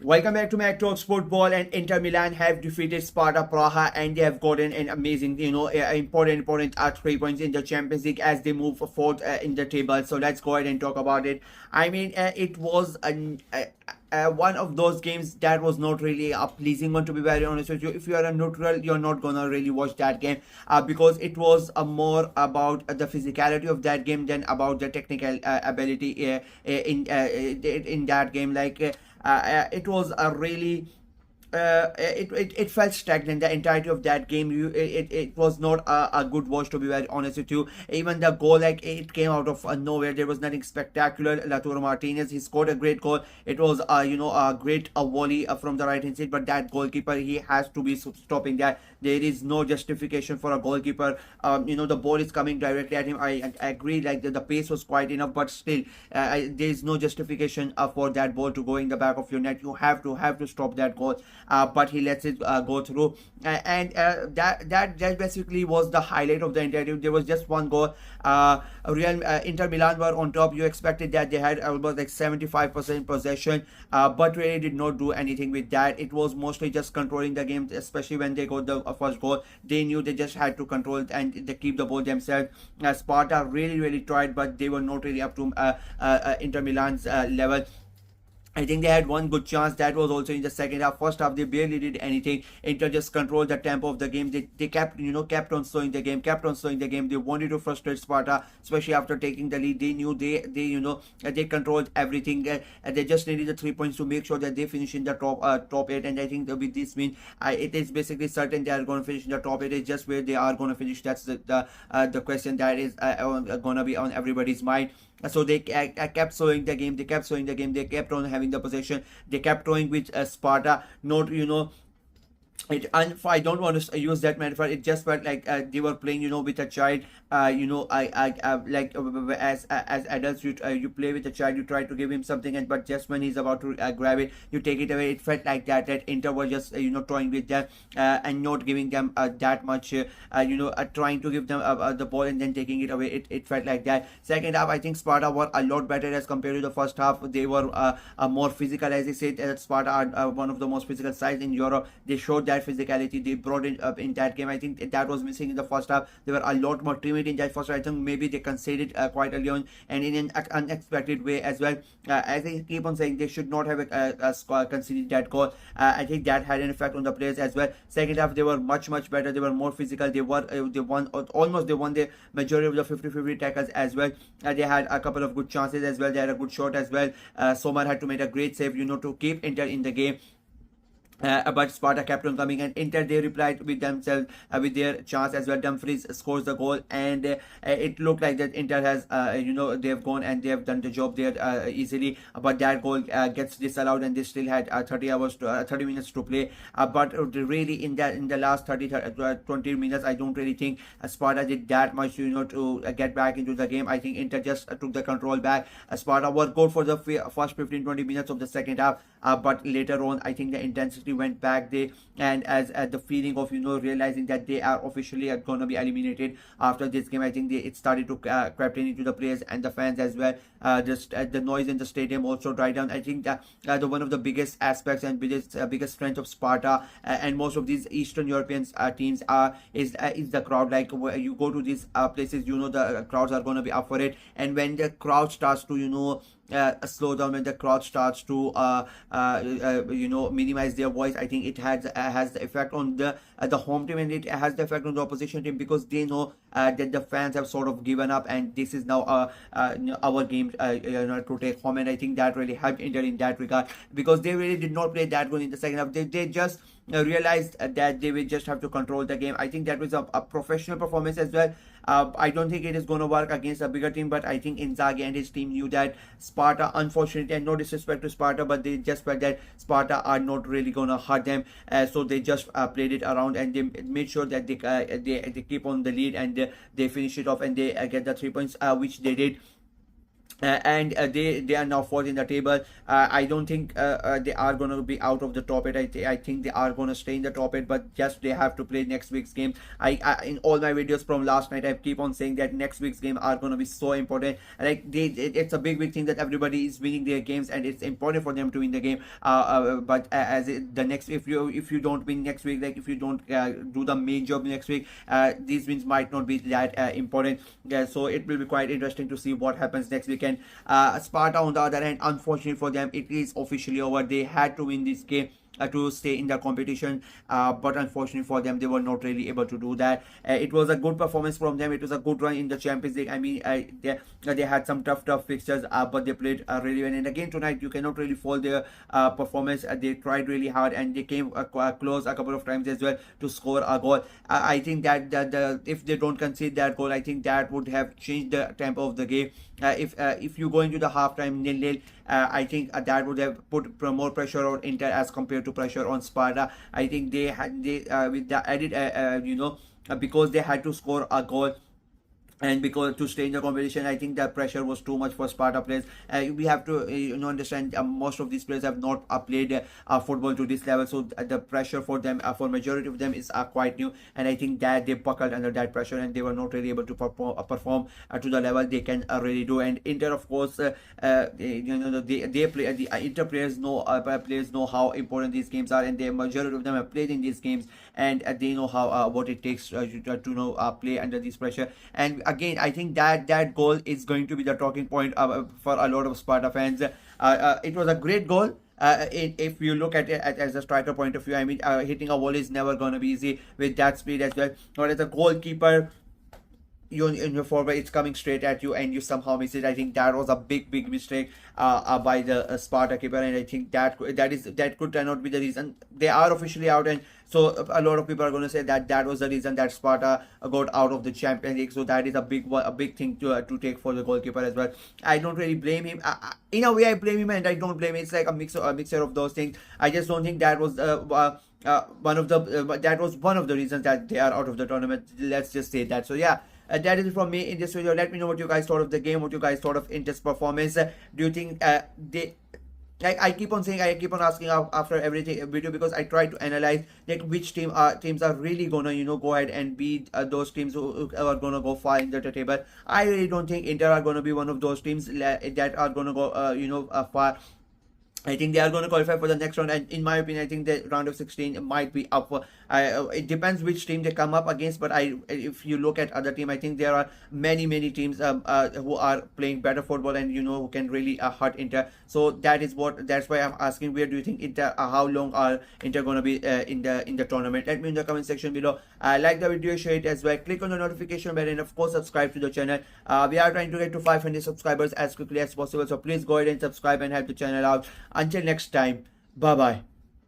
Welcome back to my Talks Football, and Inter Milan have defeated Sparta Praha, and they have gotten an amazing, important 3 points in the Champions League as they move forward in the table. So let's go ahead and talk about it. I mean, it was one of those games that was not really a pleasing one, to be very honest with you. If you are a neutral, you're not gonna really watch that game because it was more about the physicality of that game than about the technical ability in that game. It was a really it felt stagnant the entirety of that game. It was not a good watch, to be very honest with you. Even the goal, like, it came out of nowhere. There was nothing spectacular. Lautaro Martinez, he scored a great goal. It was a great volley from the right hand side, but that goalkeeper, he has to be stopping that. There is no justification for a goalkeeper. The ball is coming directly at him. I agree, like the pace was quite enough, but still there is no justification for that ball to go in the back of your net. You have to stop that goal. But he lets it go through, and that basically was the highlight of the entire game. There was just one goal. Inter Milan were on top. You expected that they had almost like 75% possession, but really did not do anything with that. It was mostly just controlling the game, especially when they got the first goal. They knew they just had to control it and they keep the ball themselves. Sparta really tried, but they were not really up to Inter Milan's level. I think they had one good chance. That was also in the second half. First half, they barely did anything. Inter just controlled the tempo of the game. They kept on slowing the game, They wanted to frustrate Sparta, especially after taking the lead. They knew they controlled everything. They just needed the 3 points to make sure that they finish in the top eight. And I think that with this win, it is basically certain they are going to finish in the top eight. It's just where they are going to finish. That's the question that is going to be on everybody's mind. So they kept slowing the game. They kept on having the possession. They kept going with Sparta. Not I don't want to use that metaphor. It just felt like they were playing, with a child. Like as adults, you play with a child. You try to give him something, but just when he's about to grab it, you take it away. It felt like that Inter was just toying with them and not giving them that much. Trying to give them the ball and then taking it away. It felt like that. Second half, I think Sparta were a lot better as compared to the first half. They were more physical, as I said. Sparta are one of the most physical sides in Europe. They showed that physicality. They brought it up in that game. I think that was missing in the first half. They were a lot more timid in that first half. I think maybe they conceded quite early on and in an unexpected way as well. As I keep on saying, they should not have conceded that goal. I think that had an effect on the players as well. Second half, they were much better. They were more physical. They won the majority of the 50-50 tackles as well. They had a couple of good chances as well. They had a good shot as well. Sommer had to make a great save, to keep Inter in the game. But Sparta kept on coming, and Inter, they replied with themselves with their chance as well. Dumfries scores the goal, and it looked like that Inter has they have gone and they have done the job there easily. But that goal gets disallowed, and they still had 30 minutes to play. But really in the last 20 minutes, I don't really think Sparta did that much to get back into the game. I think Inter just took the control back. Sparta were good for the first 15-20 minutes of the second half, but later on, I think the intensity went back there, and as the feeling of realizing that they are officially going to be eliminated after this game, I think it started to creep into the players and the fans as well. Just the noise in the stadium also died down. I think that one of the biggest aspects and biggest strength of Sparta and most of these Eastern European teams is the crowd. Like, you go to these places, the crowds are going to be up for it, and when the crowd starts to slow down, when the crowd starts to minimize their voice, I think it has the effect on the home team, and it has the effect on the opposition team, because they know that the fans have sort of given up, and this is now our game to take home. And I think that really helped Inter in that regard, because they really did not play that good in the second half. They just realized that they will just have to control the game. I think that was a professional performance as well. I don't think it is going to work against a bigger team, but I think Inzaghi and his team knew that Sparta, unfortunately, and no disrespect to Sparta, but they just felt that Sparta are not really going to hurt them. So they just played it around, and they made sure that they keep on the lead, and they finish it off, and they get the 3 points, which they did. and they are now fourth in the table. I don't think they are going to be out of the top 8. I think they are going to stay in the top 8, but just they have to play next week's game. I in all my videos from last night, I keep on saying that next week's game are going to be so important. Like it's a big thing that everybody is winning their games, and it's important for them to win the game. But as the next, if you don't win next week, like if you don't do the main job next week, these wins might not be that important. So it will be quite interesting to see what happens next weekend. Sparta, on the other hand, unfortunately for them, it is officially over. They had to win this game to stay in the competition, but unfortunately for them, they were not really able to do that. It was a good performance from them. It was a good run in the Champions League. I mean, they had some tough fixtures, but they played really well. And again tonight, you cannot really fault their performance. They tried really hard, and they came close a couple of times as well to score a goal. I think that if they don't concede that goal, I think that would have changed the tempo of the game. If you go into the halftime 0-0, I think that would have put more pressure on Inter as compared to pressure on Sparta. I think they with the added because they had to score a goal, and because to stay in the competition, I think that pressure was too much for Sparta players. We have to understand most of these players have not played football to this level, so the pressure for them, for majority of them, is quite new, and I think that they buckled under that pressure and they were not really able to perform to the level they can really do. And Inter, of course, they play, the Inter players know how important these games are, and the majority of them have played in these games, and they know how what it takes to play under this pressure. And again, I think that goal is going to be the talking point for a lot of Sparta fans. It was a great goal. If you look at it as a striker point of view, I mean, hitting a volley is never going to be easy with that speed as well. Or as a goalkeeper, you in your forward, it's coming straight at you and you somehow miss it. I think that was a big mistake by the Sparta keeper, and I think that could turn out to be the reason they are officially out. And so a lot of people are going to say that was the reason that Sparta got out of the Champions League. So that is a big thing to take for the goalkeeper as well. I don't really blame him. In a way, I blame him and I don't blame him. It's like a mixture of those things. I just don't think that was that was one of the reasons that they are out of the tournament. Let's just say that. So yeah. That is it from me in this video. Let me know what you guys thought of the game, what you guys thought of Inter's performance. Do you think they... Like I keep on saying, I keep on asking after every video, because I try to analyze like which teams are really gonna go ahead and beat those teams who are gonna go far in the table. I really don't think Inter are gonna be one of those teams that are gonna go far. I think they are going to qualify for the next round, and in my opinion, I think the round of 16 might be up for. It depends which team they come up against, but if you look at other team, I think there are many teams who are playing better football and who can really hurt Inter. So that's why I'm asking, where do you think Inter? How long are Inter going to be in the tournament? Let me in the comment section below. Like the video, share it as well. Click on the notification bell, and of course subscribe to the channel. We are trying to get to 500 subscribers as quickly as possible, so please go ahead and subscribe and help the channel out. Until next time, bye bye.